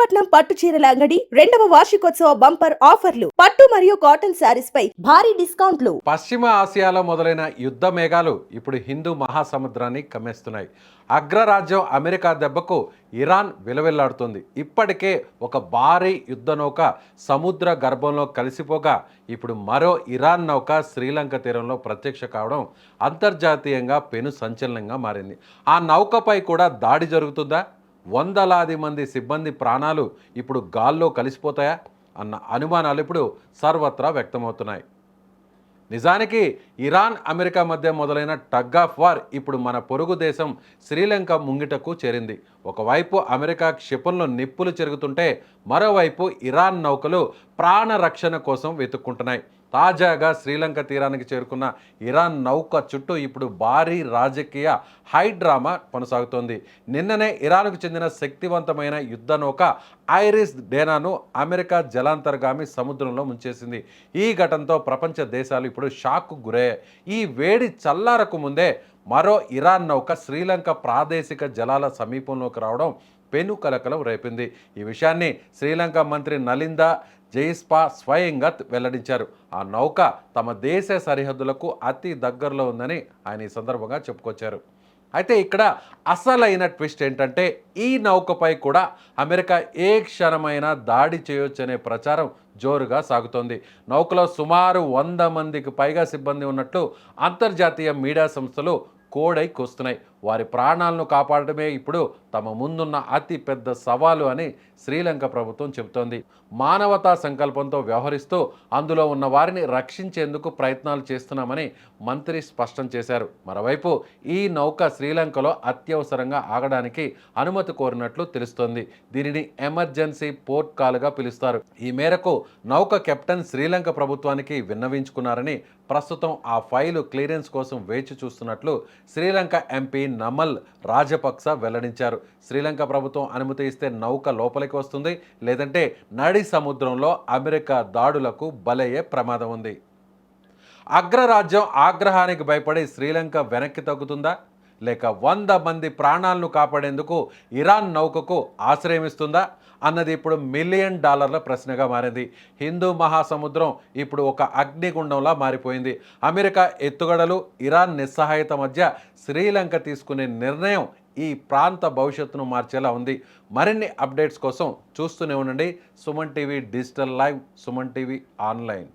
విశాఖపట్నం పట్టు చీరల అంగడి 2వ వార్షికోత్సవ బంపర్ ఆఫర్లు. పట్టు మరియు కాటన్ శారీస్ పై భారీ డిస్కౌంట్లు. పశ్చిమ ఆసియాలో మొదలైన యుద్ధ మేఘాలు ఇప్పుడు హిందూ మహాసముద్రాన్ని కమ్మేస్తున్నాయి. అగ్రరాజ్యం అమెరికా దెబ్బకు ఇరాన్ విలవిల్లాడుతుంది. ఇప్పటికే ఒక భారీ యుద్ధ నౌక సముద్ర గర్భంలో కలిసిపోగా ఇప్పుడు మరో ఇరాన్ నౌక శ్రీలంక తీరంలో ప్రత్యక్ష కావడం అంతర్జాతీయంగా పెను సంచలనంగా మారింది. ఆ నౌకపై కూడా దాడి జరుగుతుందా? వందలాది మంది సిబ్బంది ప్రాణాలు ఇప్పుడు గాల్లో కలిసిపోతాయా అన్న అనుమానాలు ఇప్పుడు సర్వత్రా వ్యక్తమవుతున్నాయి. నిజానికి ఇరాన్ అమెరికా మధ్య మొదలైన టగ్ ఆఫ్ వార్ ఇప్పుడు మన పొరుగు దేశం శ్రీలంక ముంగిటకు చేరింది. ఒకవైపు అమెరికా క్షిపణులు నిప్పులు చెరుగుతుంటే మరోవైపు ఇరాన్ నౌకలు ప్రాణ రక్షణ కోసం వెతుక్కుంటున్నాయి. తాజాగా శ్రీలంక తీరానికి చేరుకున్న ఇరాన్ నౌక చుట్టూ ఇప్పుడు భారీ రాజకీయ హై డ్రామా కొనసాగుతోంది. నిన్ననే ఇరాన్కు చెందిన శక్తివంతమైన యుద్ధ నౌక ఐరిస్ డేనాను అమెరికా జలాంతర్గామి సముద్రంలో ముంచేసింది. ఈ ఘటనతో ప్రపంచ దేశాలు ఇప్పుడు షాక్కు గురయ్యాయి. ఈ వేడి చల్లారకు ముందే మరో ఇరాన్ నౌక శ్రీలంక ప్రాదేశిక జలాల సమీపంలోకి రావడం పెను కలకలం రేపింది. ఈ విషయాన్ని శ్రీలంక మంత్రి నలిందా జైస్పా స్వయంగా వెల్లడించారు. ఆ నౌక తమ దేశ సరిహద్దులకు అతి దగ్గరలో ఉందని ఆయన ఈ సందర్భంగా చెప్పుకొచ్చారు. అయితే ఇక్కడ అసలైన ట్విస్ట్ ఏంటంటే ఈ నౌకపై కూడా అమెరికా ఏ క్షణమైనా దాడి చేయొచ్చనే ప్రచారం జోరుగా సాగుతోంది. నౌకలో సుమారు 100 మందికి పైగా సిబ్బంది ఉన్నట్లు అంతర్జాతీయ మీడియా సంస్థలు కోడై కూస్తున్నాయి. వారి ప్రాణాలను కాపాడటమే ఇప్పుడు తమ ముందున్న అతి పెద్ద సవాలు అని శ్రీలంక ప్రభుత్వం చెబుతోంది. మానవతా సంకల్పంతో వ్యవహరిస్తూ అందులో ఉన్న వారిని రక్షించేందుకు ప్రయత్నాలు చేస్తున్నామని మంత్రి స్పష్టం చేశారు. మరోవైపు ఈ నౌక శ్రీలంకలో అత్యవసరంగా ఆగడానికి అనుమతి కోరినట్లు తెలుస్తోంది. దీనిని ఎమర్జెన్సీ పోర్ట్ కాల్గా పిలుస్తారు. ఈ మేరకు నౌక కెప్టెన్ శ్రీలంక ప్రభుత్వానికి విన్నవించుకున్నారని, ప్రస్తుతం ఆ ఫైలు క్లియరెన్స్ కోసం వేచి చూస్తున్నట్లు శ్రీలంక ఎంపీ నమల్ రాజపక్స వెల్లడించారు. శ్రీలంక ప్రభుత్వం అనుమతి ఇస్తే నౌక లోపలికి వస్తుంది, లేదంటే నడి సముద్రంలో అమెరికా దాడులకు బలయ్యే ప్రమాదం ఉంది. అగ్రరాజ్యం ఆగ్రహానికి భయపడి శ్రీలంక వెనక్కి తగ్గుతుందా, లేక 100 మంది ప్రాణాలను కాపాడేందుకు ఇరాన్ నౌకకు ఆశ్రయమిస్తుందా అన్నది ఇప్పుడు $1 మిలియన్ ప్రశ్నగా మారింది. హిందూ మహాసముద్రం ఇప్పుడు ఒక అగ్నిగుండంలా మారిపోయింది. అమెరికా ఎత్తుగడలు, ఇరాన్ నిస్సహాయత మధ్య శ్రీలంక తీసుకునే నిర్ణయం ఈ ప్రాంత భవిష్యత్తును మార్చేలా ఉంది. మరిన్ని అప్డేట్స్ కోసం చూస్తూనే ఉండండి Suman TV digital live, Suman TV online.